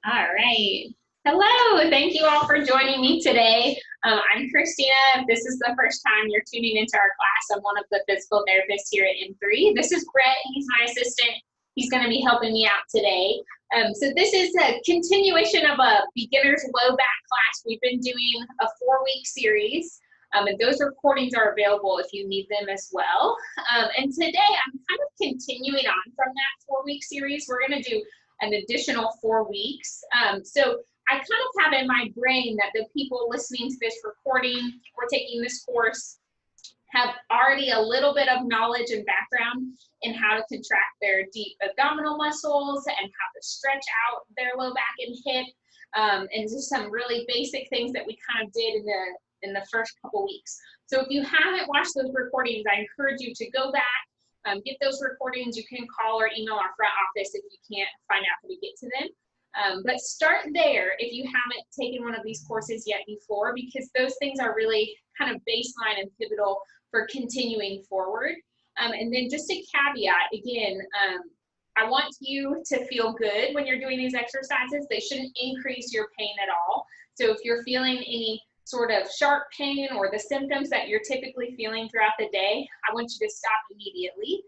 All right. Hello. Thank you all for joining me today. I'm Christina. If this is the first time you're tuning into our class, I'm one of the physical therapists here at M3. This is Brett. He's my assistant. He's going to be helping me out today. So this is a continuation of a beginner's low back class. We've been doing a 4-week series. And those recordings are available if you need them as well. And today I'm kind of continuing on from that 4-week series. We're going to do an additional 4 weeks. So I kind of have in my brain that the people listening to this recording or taking this course have already a little bit of knowledge and background in how to contract their deep abdominal muscles and how to stretch out their low back and hip, and just some really basic things that we kind of did in the first couple weeks. So if you haven't watched those recordings, I encourage you to go back, get those recordings. You can call or email our front office if you can't find out how to get to them. But start there if you haven't taken one of these courses yet before, because those things are really kind of baseline and pivotal for continuing forward. And then just a caveat, again, I want you to feel good when you're doing these exercises. They shouldn't increase your pain at all. So if you're feeling any sort of sharp pain or the symptoms that you're typically feeling throughout the day, I want you to stop immediately.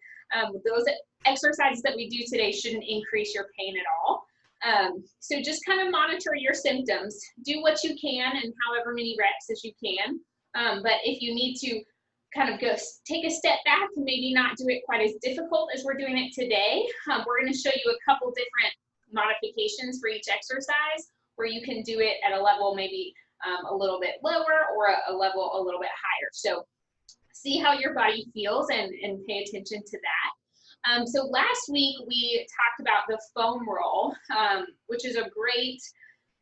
Those exercises that we do today shouldn't increase your pain at all. So just kind of monitor your symptoms. Do what you can and however many reps as you can. But if you need to kind of go take a step back and maybe not do it quite as difficult as we're doing it today, we're going to show you a couple different modifications for each exercise where you can do it at a level maybe a little bit lower or a level a little bit higher. So see how your body feels and pay attention to that. So last week we talked about the foam roll, which is a great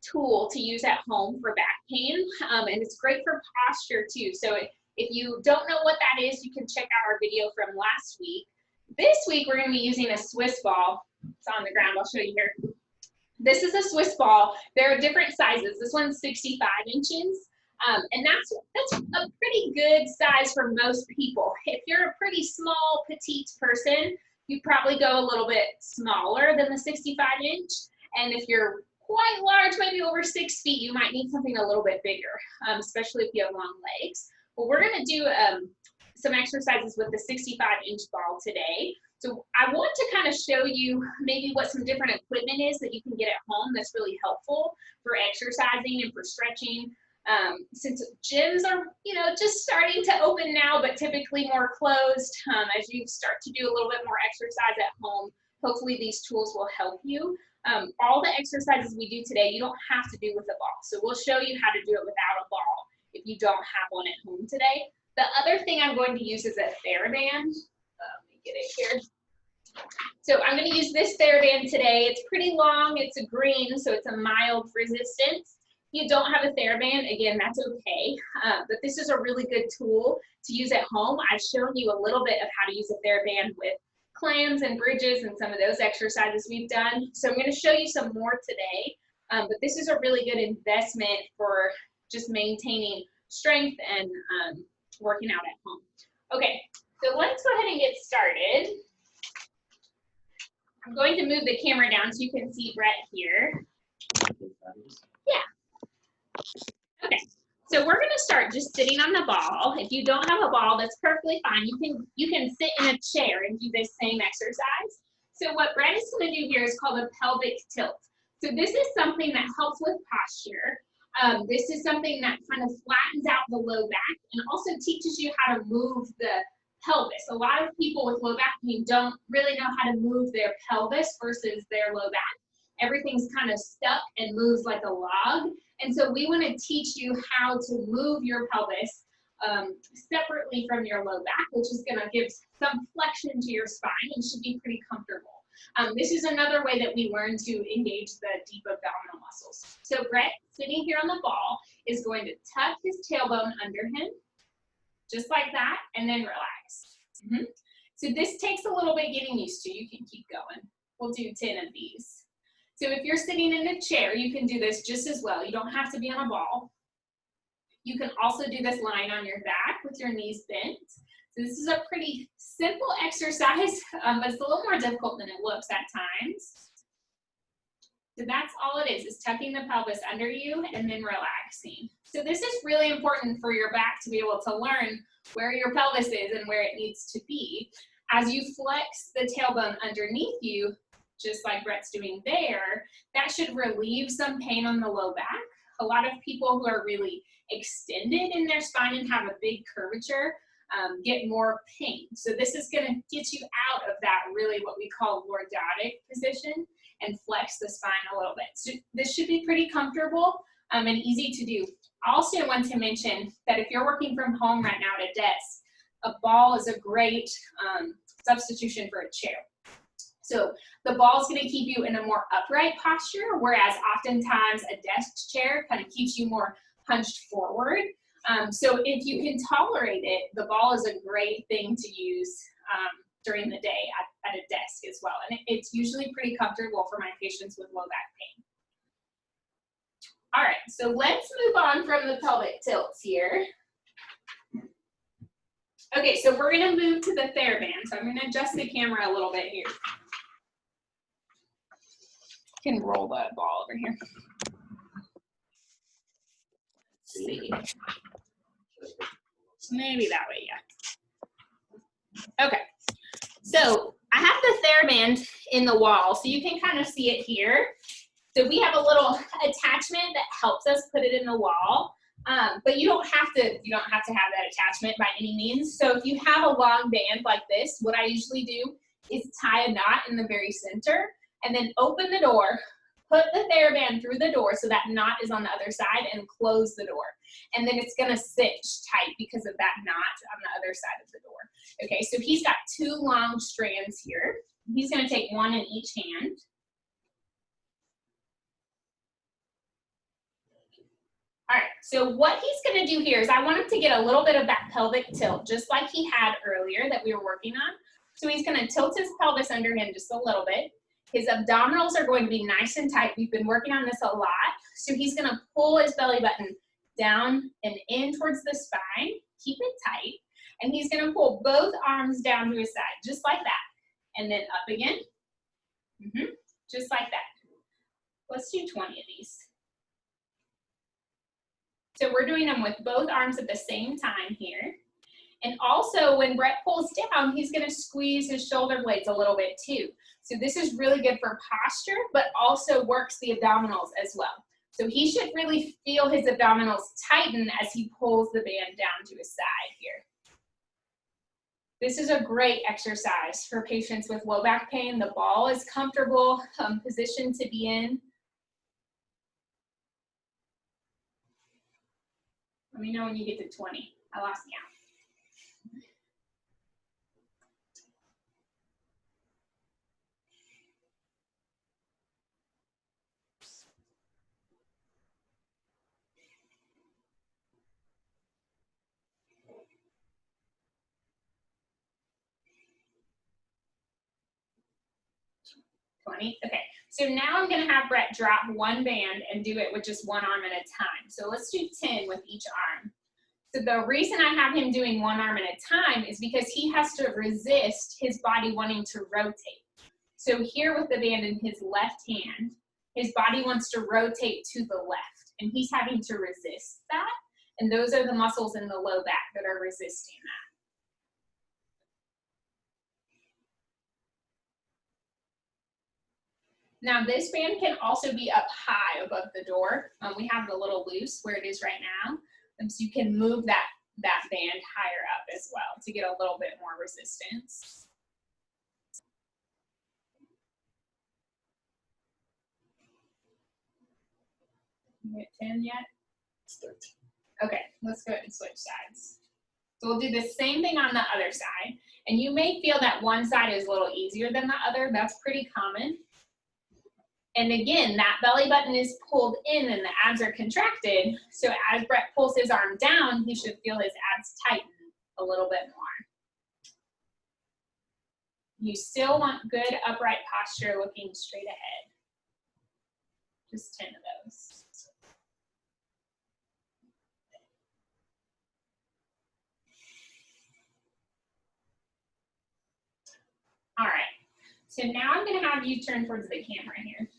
tool to use at home for back pain, and it's great for posture too. So if you don't know what that is, you can check out our video from last week. This week we're going to be using a Swiss ball. It's on the ground. I'll show you here. This is a Swiss ball. There are different sizes. This one's 65 inches. And that's a pretty good size for most people. If you're a pretty small, petite person, you probably go a little bit smaller than the 65 inch. And if you're quite large, maybe over 6 feet, you might need something a little bit bigger, especially if you have long legs. But we're going to do some exercises with the 65-inch ball today. So I want to kind of show you maybe what some different equipment is that you can get at home that's really helpful for exercising and for stretching. Since gyms are, just starting to open now, but typically more closed, as you start to do a little bit more exercise at home, hopefully these tools will help you. All the exercises we do today, you don't have to do with a ball. So we'll show you how to do it without a ball if you don't have one at home today. The other thing I'm going to use is a TheraBand. Let me get it here. So I'm going to use this TheraBand today. It's pretty long. It's a green, so it's a mild resistance. If you don't have a TheraBand, again, that's okay. But this is a really good tool to use at home. I've shown you a little bit of how to use a TheraBand with clams and bridges and some of those exercises we've done. So I'm going to show you some more today. But this is a really good investment for just maintaining strength and working out at home. Okay, so let's go ahead and get started. I'm going to move the camera down so you can see Brett here. Yeah. Okay, so we're going to start just sitting on the ball. If you don't have a ball, that's perfectly fine. You can sit in a chair and do this same exercise. So what Brett is going to do here is called a pelvic tilt. So this is something that helps with posture. This is something that kind of flattens out the low back and also teaches you how to move the pelvis. A lot of people with low back pain don't really know how to move their pelvis versus their low back. Everything's kind of stuck and moves like a log. And so we want to teach you how to move your pelvis separately from your low back, which is going to give some flexion to your spine and should be pretty comfortable. This is another way that we learn to engage the deep abdominal muscles. So Brett, sitting here on the ball, is going to tuck his tailbone under him, just like that, and then relax. So this takes a little bit getting used to. You can keep going. We'll do 10 of these. So if you're sitting in a chair, you can do this just as well. You don't have to be on a ball. You can also do this lying on your back with your knees bent. So this is a pretty simple exercise, but it's a little more difficult than it looks at times. So that's all it is tucking the pelvis under you and then relaxing. So this is really important for your back to be able to learn where your pelvis is and where it needs to be. As you flex the tailbone underneath you, just like Brett's doing there, that should relieve some pain on the low back. A lot of people who are really extended in their spine and have a big curvature get more pain. So this is going to get you out of that really what we call lordotic position and flex the spine a little bit. So this should be pretty comfortable and easy to do. I also want to mention that if you're working from home right now at a desk, a ball is a great substitution for a chair. So the ball is going to keep you in a more upright posture, whereas oftentimes a desk chair kind of keeps you more hunched forward. So if you can tolerate it, the ball is a great thing to use during the day at a desk as well. And it's usually pretty comfortable for my patients with low back pain. All right, so let's move on from the pelvic tilts here. Okay, so we're gonna move to the TheraBand. So I'm gonna adjust the camera a little bit here. I can roll the ball over here. Let's see. Maybe that way, yeah. Okay, so I have the TheraBand in the wall, so you can kind of see it here. So we have a little attachment that helps us put it in the wall, but you don't have to have that attachment by any means. So if you have a long band like this, what I usually do is tie a knot in the very center and then open the door, put the TheraBand through the door so that knot is on the other side and close the door. And then it's gonna cinch tight because of that knot on the other side of the door. Okay, so he's got 2 long strands here. He's gonna take one in each hand. All right, so what he's gonna do here is I want him to get a little bit of that pelvic tilt, just like he had earlier that we were working on. So he's gonna tilt his pelvis under him just a little bit. His abdominals are going to be nice and tight. We've been working on this a lot. So he's gonna pull his belly button down and in towards the spine, keep it tight, and he's gonna pull both arms down to his side, just like that. And then up again, just like that. Let's do 20 of these. So we're doing them with both arms at the same time here. And also when Brett pulls down, he's gonna squeeze his shoulder blades a little bit too. So this is really good for posture, but also works the abdominals as well. So he should really feel his abdominals tighten as he pulls the band down to his side here. This is a great exercise for patients with low back pain. The ball is comfortable position to be in. Let me know when you get to 20. I lost count. Okay, so now I'm gonna have Brett drop one band and do it with just one arm at a time. So let's do 10 with each arm. So the reason I have him doing one arm at a time is because he has to resist his body wanting to rotate. So here with the band in his left hand, his body wants to rotate to the left, and he's having to resist that. And those are the muscles in the low back that are resisting that. Now this band can also be up high above the door. We have it a little loose where it is right now. So you can move that band higher up as well to get a little bit more resistance. You hit 10 yet? It's 13. Okay, let's go ahead and switch sides. So we'll do the same thing on the other side. And you may feel that one side is a little easier than the other. That's pretty common. And again, that belly button is pulled in and the abs are contracted. So as Brett pulls his arm down, he should feel his abs tighten a little bit more. You still want good upright posture looking straight ahead. Just 10 of those. All right, so now I'm gonna have you turn towards the camera here.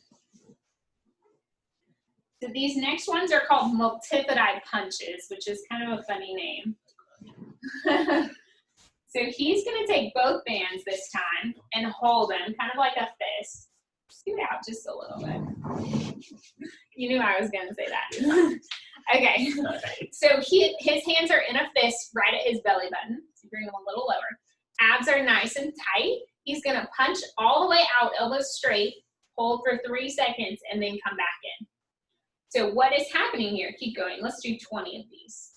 So these next ones are called multifidi punches, which is kind of a funny name. So he's going to take both bands this time and hold them, kind of like a fist. Scoot out just a little bit. You knew I was going to say that. Okay. So his hands are in a fist right at his belly button. So bring them a little lower. Abs are nice and tight. He's going to punch all the way out, elbows straight, hold for 3 seconds, and then come back in. So what is happening here? Keep going. Let's do 20 of these.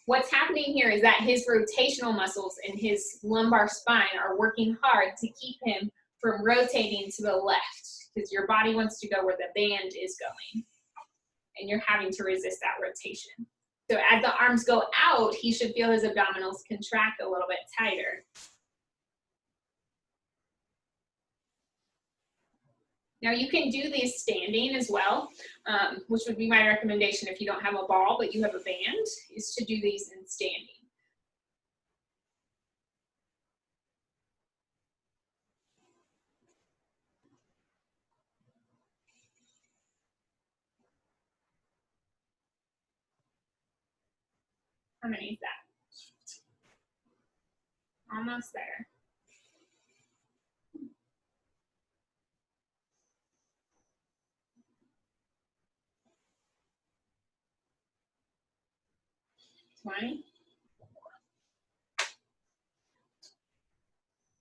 What's happening here is that his rotational muscles in his lumbar spine are working hard to keep him from rotating to the left, because your body wants to go where the band is going, and you're having to resist that rotation. So as the arms go out, he should feel his abdominals contract a little bit tighter. Now you can do these standing as well, which would be my recommendation if you don't have a ball but you have a band, is to do these in standing. How many is that? Almost there.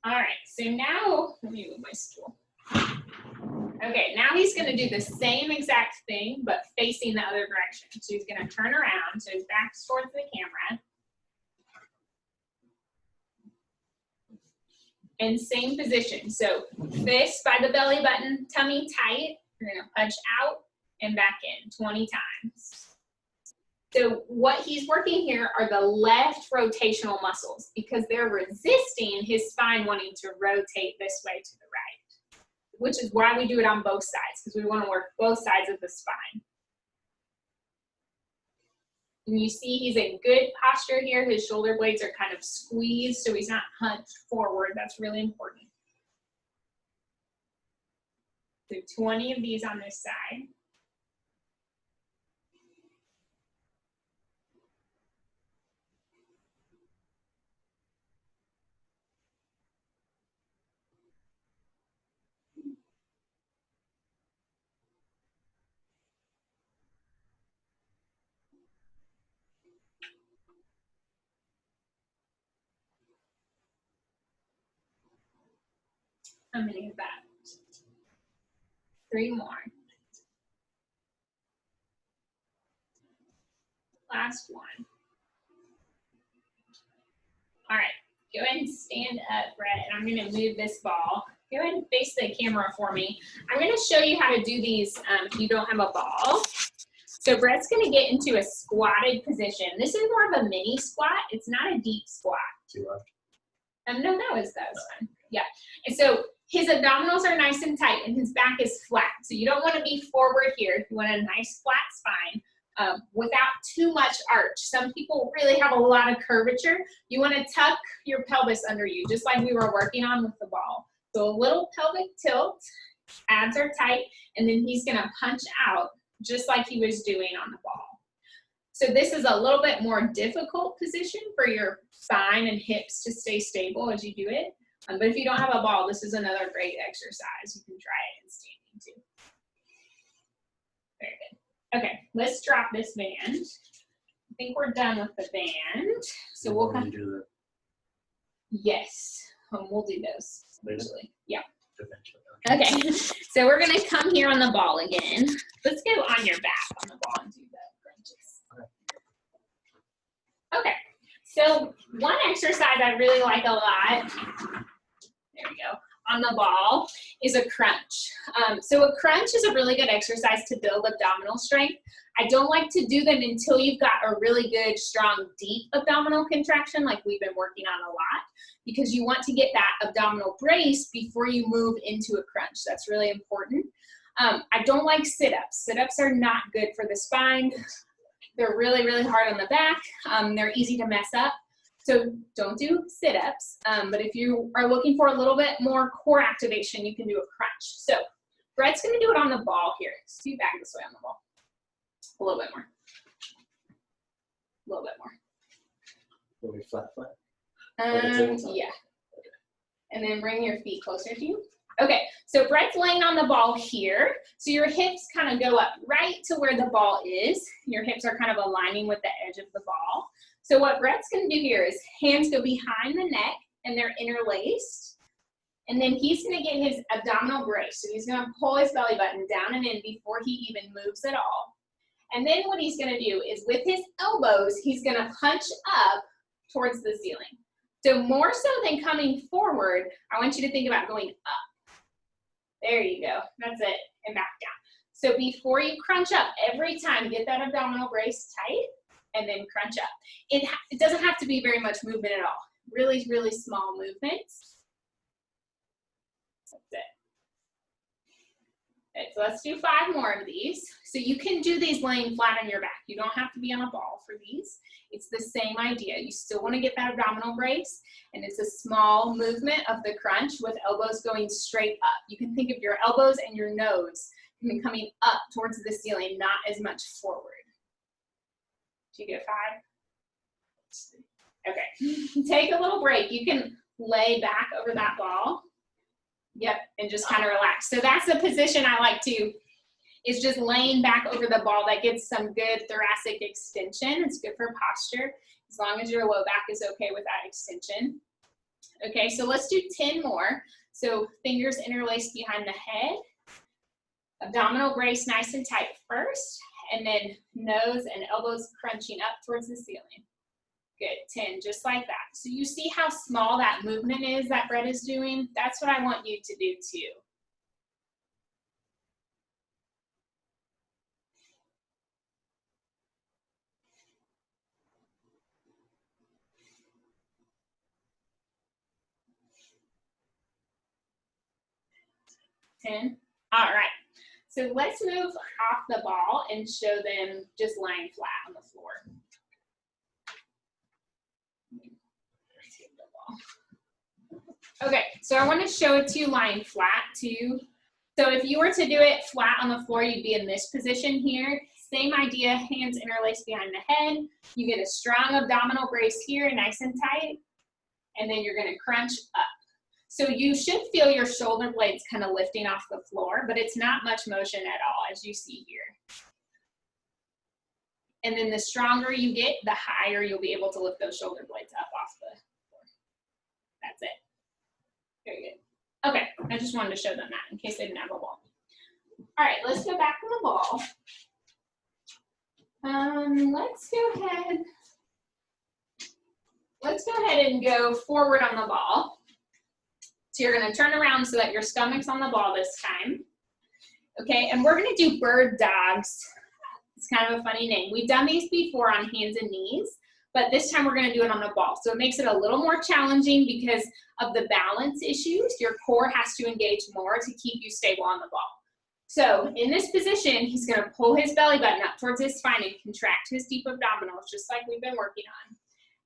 All right, so now, let me move my stool. Okay, now he's gonna do the same exact thing, but facing the other direction. So he's gonna turn around, so his back's towards the camera. And same position, so fist by the belly button, tummy tight. You're gonna punch out and back in 20 times. So what he's working here are the left rotational muscles, because they're resisting his spine wanting to rotate this way to the right, which is why we do it on both sides, because we want to work both sides of the spine. And you see he's in good posture here. His shoulder blades are kind of squeezed, so he's not hunched forward. That's really important. So 20 of these on this side. How many is that? 3 more. Last one. All right, go ahead and stand up, Brett, and I'm gonna move this ball. Go ahead and face the camera for me. I'm gonna show you how to do these if you don't have a ball. So Brett's gonna get into a squatted position. This is more of a mini squat. It's not a deep squat. No, that was fine. Yeah, and so his abdominals are nice and tight and his back is flat. So you don't wanna be forward here. You want a nice flat spine. Without too much arch. Some people really have a lot of curvature. You want to tuck your pelvis under you, just like we were working on with the ball. So a little pelvic tilt, abs are tight, and then he's going to punch out just like he was doing on the ball. So this is a little bit more difficult position for your spine and hips to stay stable as you do it. But if you don't have a ball, this is another great exercise. You can try it in standing too. Very good. Okay, let's drop this band. I think we're done with the band. So we'll come. Yes, we'll do those eventually. Yeah. Okay, so we're gonna come here on the ball again. Let's go on your back on the ball and do the crunches. Okay, so one exercise I really like a lot, there we go, on the ball is a crunch. So a crunch is a really good exercise to build abdominal strength. I don't like to do them until you've got a really good, strong, deep abdominal contraction like we've been working on a lot, because you want to get that abdominal brace before you move into a crunch. That's really important. I don't like sit-ups. Sit-ups are not good for the spine. They're really, really hard on the back. They're easy to mess up. So don't do sit-ups, but if you are looking for a little bit more core activation, you can do a crunch. So Brett's gonna do it on the ball here. Scoot back this way on the ball. A little bit more. A little bit more. Will we flat? Yeah. And then bring your feet closer to you. Okay, so Brett's laying on the ball here. So your hips kind of go up right to where the ball is. Your hips are kind of aligning with the edge of the ball. So what Brett's gonna do here is hands go behind the neck and they're interlaced. And then he's gonna get his abdominal brace. So he's gonna pull his belly button down and in before he even moves at all. And then what he's gonna do is with his elbows, he's gonna punch up towards the ceiling. So more so than coming forward, I want you to think about going up. There you go, that's it, and back down. So before you crunch up, every time get that abdominal brace tight and then crunch up. It doesn't have to be very much movement at all. Really, really small movements. That's it. Okay, so let's do 5 more of these. So you can do these laying flat on your back. You don't have to be on a ball for these. It's the same idea. You still want to get that abdominal brace, and it's a small movement of the crunch with elbows going straight up. You can think of your elbows and your nose coming up towards the ceiling, not as much forward. Did you get 5? Okay, take a little break. You can lay back over that ball. Yep, and just kind of relax. So that's the position I like to, is just laying back over the ball. That gets some good thoracic extension. It's good for posture, as long as your low back is okay with that extension. Okay, so let's do 10 more. So fingers interlaced behind the head. Abdominal brace nice and tight first, and then nose and elbows crunching up towards the ceiling. Good, 10, just like that. So you see how small that movement is that Brett is doing? That's what I want you to do too. All right, so let's move off the ball and show them just lying flat on the floor. Okay, so I want to show it to you lying flat too. So if you were to do it flat on the floor, you'd be in this position here. Same idea, hands interlaced behind the head. You get a strong abdominal brace here, nice and tight, and then you're gonna crunch up. So you should feel your shoulder blades kind of lifting off the floor, but it's not much motion at all, as you see here. And then the stronger you get, the higher you'll be able to lift those shoulder blades up off the floor. That's it. Very good. Okay, I just wanted to show them that in case they didn't have a ball. All right, let's go back to the ball. Let's go ahead and go forward on the ball. So you're gonna turn around so that your stomach's on the ball this time. Okay, and we're gonna do bird dogs. It's kind of a funny name. We've done these before on hands and knees, but this time we're gonna do it on the ball. So it makes it a little more challenging because of the balance issues. Your core has to engage more to keep you stable on the ball. So in this position, he's gonna pull his belly button up towards his spine and contract his deep abdominals, just like we've been working on.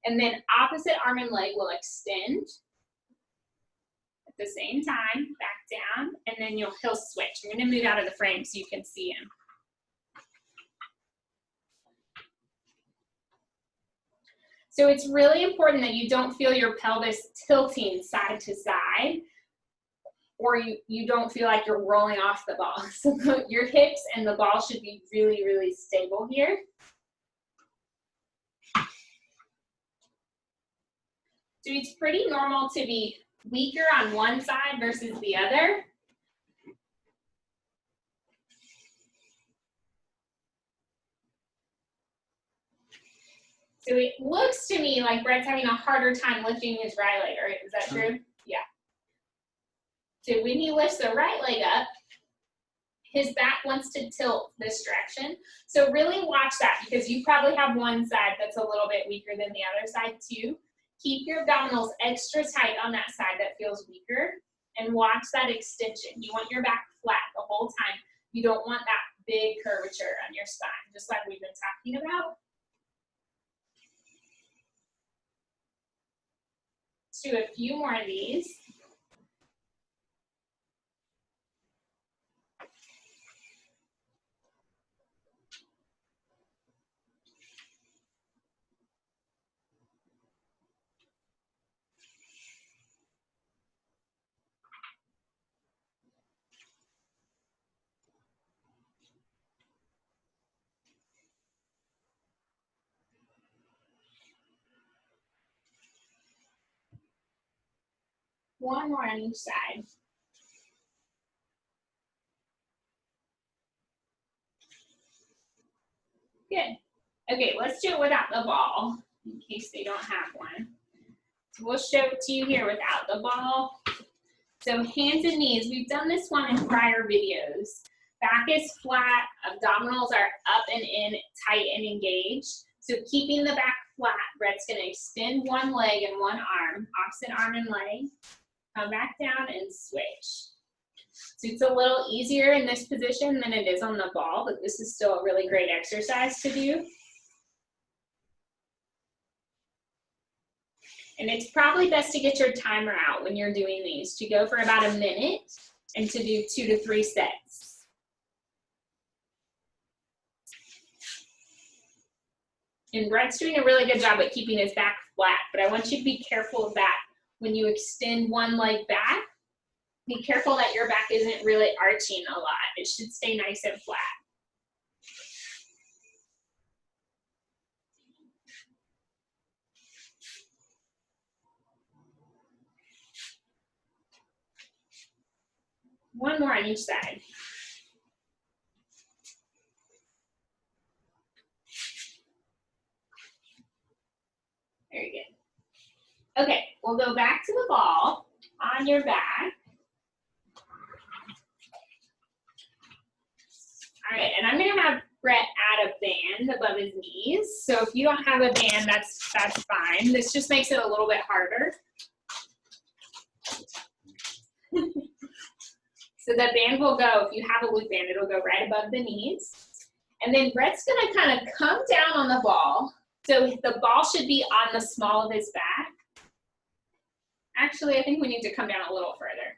And then opposite arm and leg will extend at the same time, back down, and then he'll switch. I'm gonna move out of the frame so you can see him. So it's really important that you don't feel your pelvis tilting side to side, or you don't feel like you're rolling off the ball. So your hips and the ball should be really, really stable here. So it's pretty normal to be weaker on one side versus the other. So it looks to me like Brett's having a harder time lifting his right leg, or is that true? Yeah. So when he lifts the right leg up, his back wants to tilt this direction. So really watch that, because you probably have one side that's a little bit weaker than the other side too. Keep your abdominals extra tight on that side that feels weaker, and watch that extension. You want your back flat the whole time. You don't want that big curvature on your spine, just like we've been talking about. Let's do a few more of these. One more on each side. Good. Okay, let's do it without the ball, in case they don't have one. So we'll show it to you here without the ball. So hands and knees, we've done this one in prior videos. Back is flat, abdominals are up and in, tight and engaged. So keeping the back flat, Brett's gonna extend one leg and one arm, opposite arm and leg, come back down and switch. So it's a little easier in this position than it is on the ball, but this is still a really great exercise to do. And it's probably best to get your timer out when you're doing these, to go for about a minute and to do 2 to 3 sets. And Brett's doing a really good job at keeping his back flat, but I want you to be careful of that. When you extend one leg back, be careful that your back isn't really arching a lot. It should stay nice and flat. One more on each side. Very good. Okay, we'll go back to the ball on your back. All right, and I'm gonna have Brett add a band above his knees. So if you don't have a band, that's fine. This just makes it a little bit harder. So the band will go, if you have a loop band, it'll go right above the knees. And then Brett's gonna kind of come down on the ball. So the ball should be on the small of his back. Actually, I think we need to come down a little further.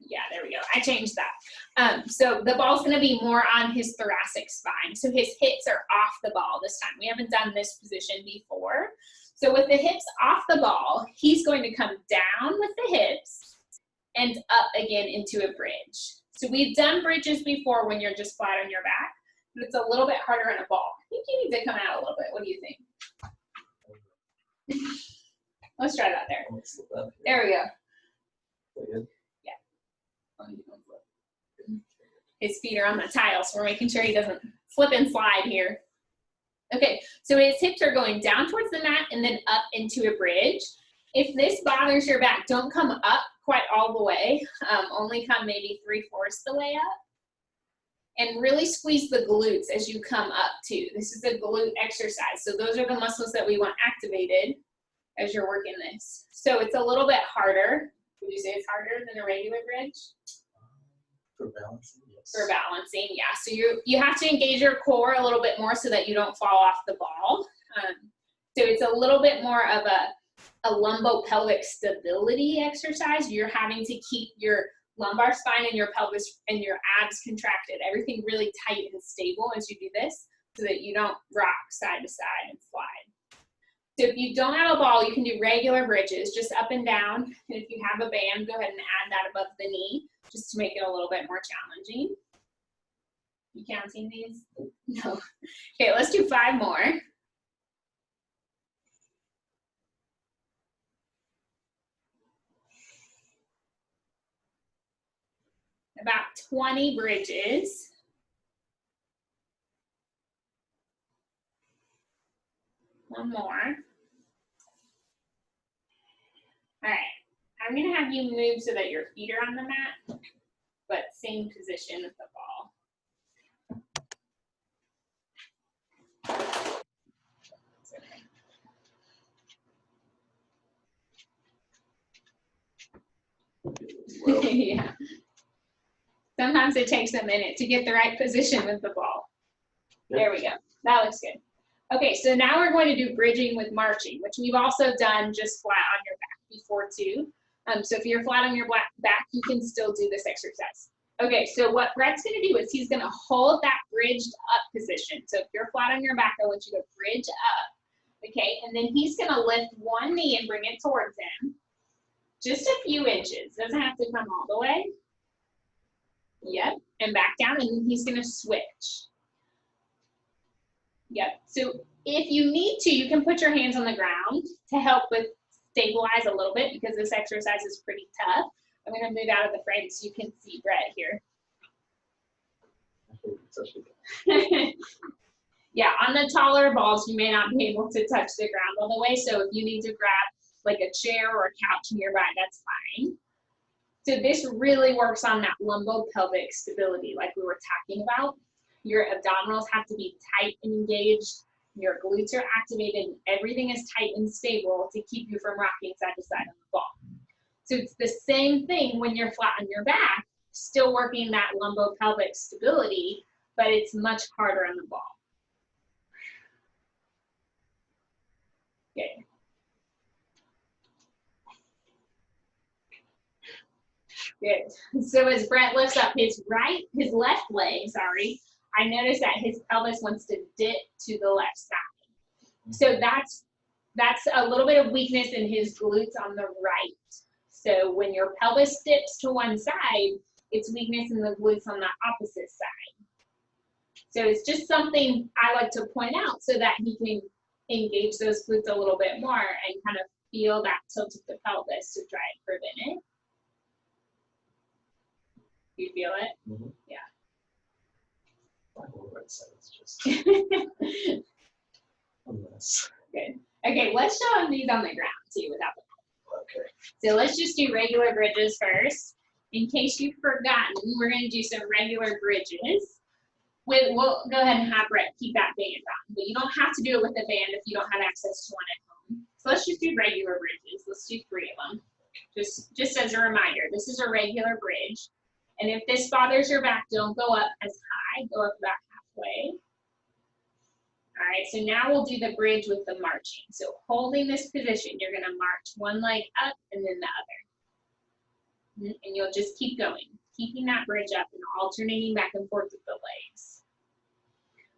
Yeah, there we go. I changed that. So the ball's gonna be more on his thoracic spine. So his hips are off the ball this time. We haven't done this position before. So with the hips off the ball, he's going to come down with the hips and up again into a bridge. So we've done bridges before when you're just flat on your back, but it's a little bit harder in a ball. I think you need to come out a little bit. What do you think? Let's try that there. There we go. His feet are on the tile, so we're making sure he doesn't slip and slide here. Okay, so his hips are going down towards the mat and then up into a bridge. If this bothers your back, don't come up quite all the way. Only come maybe 3/4 the way up. And really squeeze the glutes as you come up too. This is a glute exercise. So those are the muscles that we want activated as you're working this. So it's a little bit harder. Would you say it's harder than a regular bridge? For balancing, yes. For balancing, yeah. So you have to engage your core a little bit more so that you don't fall off the ball. So it's a little bit more of a lumbopelvic stability exercise. You're having to keep your lumbar spine and your pelvis and your abs contracted, everything really tight and stable as you do this so that you don't rock side to side and slide. So if you don't have a ball, you can do regular bridges, just up and down. And if you have a band, go ahead and add that above the knee just to make it a little bit more challenging. You counting these? No. Okay, let's do 5 more. About 20 bridges. One more. All right, I'm gonna have you move so that your feet are on the mat, but same position as the ball. Yeah. Sometimes it takes a minute to get the right position with the ball. Yep. There we go. That looks good. Okay, so now we're going to do bridging with marching, which we've also done just flat on your back before too. So if you're flat on your back, you can still do this exercise. Okay, so what Brett's gonna do is he's gonna hold that bridged up position. So if you're flat on your back, I want you to bridge up, okay? And then he's gonna lift one knee and bring it towards him. Just a few inches, doesn't have to come all the way. Yep, and back down, and then he's gonna switch. Yep, so if you need to, you can put your hands on the ground to help with stabilize a little bit because this exercise is pretty tough. I'm going to move out of the frame so you can see Brett here. Yeah, on the taller balls, you may not be able to touch the ground all the way. So if you need to grab like a chair or a couch nearby, that's fine. So this really works on that lumbopelvic stability like we were talking about. Your abdominals have to be tight and engaged. Your glutes are activated. Everything is tight and stable to keep you from rocking side to side on the ball. So it's the same thing when you're flat on your back, still working that lumbopelvic stability, but it's much harder on the ball. Okay. Good. So as Brett lifts up his left leg, I notice that his pelvis wants to dip to the left side. So that's a little bit of weakness in his glutes on the right. So when your pelvis dips to one side, it's weakness in the glutes on the opposite side. So it's just something I like to point out so that he can engage those glutes a little bit more and kind of feel that tilt of the pelvis to try and prevent it. You feel it? Mm-hmm. Yeah. My whole right side is just a mess. Good. Okay, let's show him these on the ground too without the ball. Okay. So let's just do regular bridges first. In case you've forgotten, we're going to do some regular bridges. We'll go ahead and have Brett keep that band on, but you don't have to do it with a band if you don't have access to one at home. So let's just do regular bridges. Let's do 3 of them. Just as a reminder, this is a regular bridge. And if this bothers your back, don't go up as high, go up about halfway. All right, so now we'll do the bridge with the marching. So holding this position, you're gonna march one leg up and then the other. And you'll just keep going, keeping that bridge up and alternating back and forth with the legs.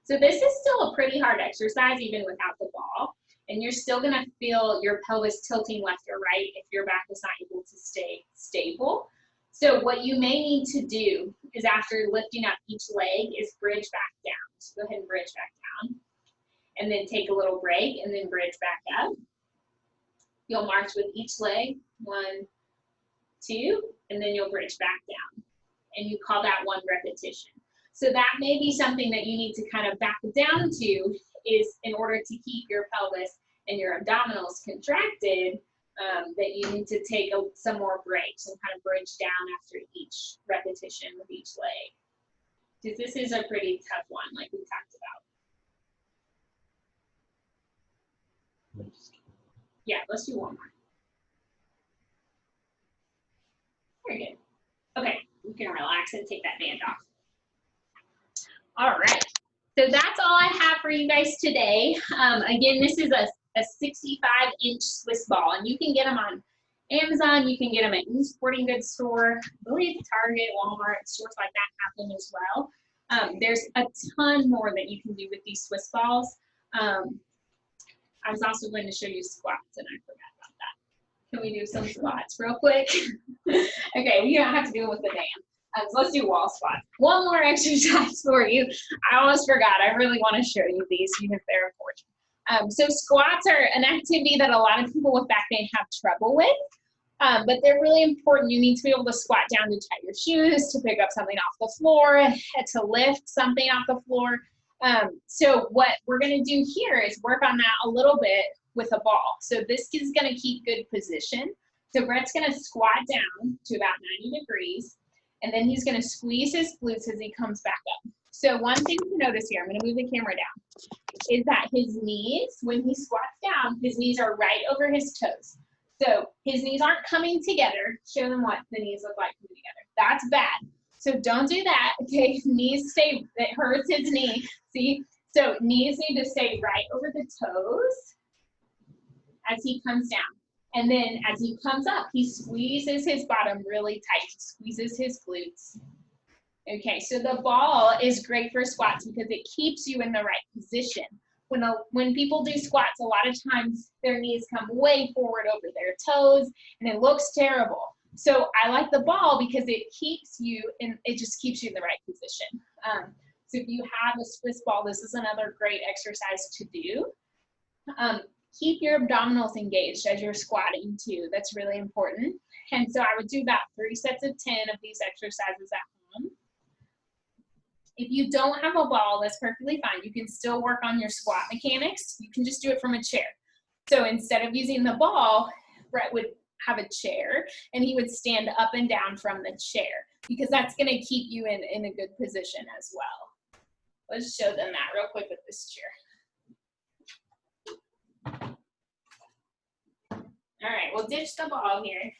So this is still a pretty hard exercise even without the ball. And you're still gonna feel your pelvis tilting left or right if your back is not able to stay stable. So what you may need to do is after lifting up each leg is bridge back down. So go ahead and bridge back down. And then take a little break and then bridge back up. You'll march with each leg, 1, 2, and then you'll bridge back down. And you call that 1 repetition. So that may be something that you need to kind of back down to is in order to keep your pelvis and your abdominals contracted, that you need to take some more breaks and kind of bridge down after each repetition with each leg. Because this is a pretty tough one, like we talked about. Yeah, let's do 1 more. Very good. Okay, you can relax and take that band off. All right, so that's all I have for you guys today. Again, this is a 65-inch Swiss ball, and you can get them on Amazon. You can get them at any sporting goods store. I believe Target, Walmart, stores like that have them as well. There's a ton more that you can do with these Swiss balls. I was also going to show you squats, and I forgot about that. Can we do some squats real quick? Okay, we don't have to do it with the band. So let's do wall squats. 1 more exercise for you. I almost forgot. I really want to show you these, even if they're important. So squats are an activity that a lot of people with back pain have trouble with, but they're really important. You need to be able to squat down to tie your shoes, to pick up something off the floor, to lift something off the floor. So what we're going to do here is work on that a little bit with a ball. So this is going to keep good position. So Brett's going to squat down to about 90 degrees, and then he's going to squeeze his glutes as he comes back up. So one thing to notice here, I'm going to move the camera down, is that his knees, when he squats down, his knees are right over his toes. So his knees aren't coming together. Show them what the knees look like coming together. That's bad. So don't do that, okay? Knees stay, it hurts his knee, see? So knees need to stay right over the toes as he comes down. And then as he comes up, he squeezes his bottom really tight. He squeezes his glutes. Okay, so the ball is great for squats because it keeps you in the right position. When people do squats, a lot of times their knees come way forward over their toes, and it looks terrible. So I like the ball because it keeps you in, it just keeps you in the right position. So if you have a Swiss ball, this is another great exercise to do. keep your abdominals engaged as you're squatting too. That's really important. And so I would do about 3 sets of 10 of these exercises at home. If you don't have a ball, that's perfectly fine. You can still work on your squat mechanics. You can just do it from a chair. So instead of using the ball, Brett would have a chair and he would stand up and down from the chair because that's going to keep you in a good position as well. Let's show them that real quick with this chair. All right, we'll ditch the ball here.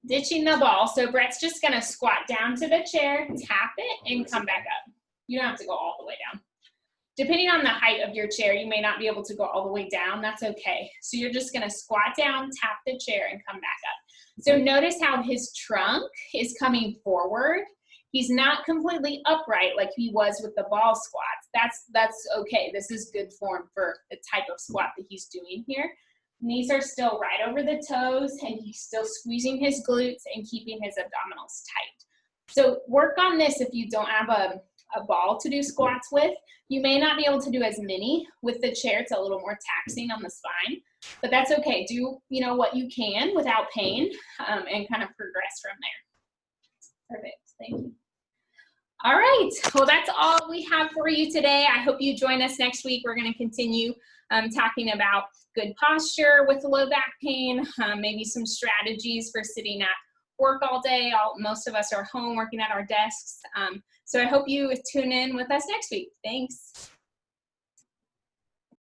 Ditching the ball, so Brett's just gonna squat down to the chair, tap it, and come back up. You don't have to go all the way down. Depending on the height of your chair, you may not be able to go all the way down, that's okay. So you're just gonna squat down, tap the chair, and come back up. So notice how his trunk is coming forward. He's not completely upright like he was with the ball squats. That's okay. This is good form for the type of squat that he's doing here. Knees are still right over the toes and he's still squeezing his glutes and keeping his abdominals tight. So work on this if you don't have a ball to do squats with. You may not be able to do as many with the chair. It's a little more taxing on the spine, but that's okay. Do what you can without pain and kind of progress from there. Perfect, thank you. All right, well, that's all we have for you today. I hope you join us next week. We're going to continue talking about good posture with low back pain, maybe some strategies for sitting at work all day. Most of us are home working at our desks. So I hope you tune in with us next week. Thanks.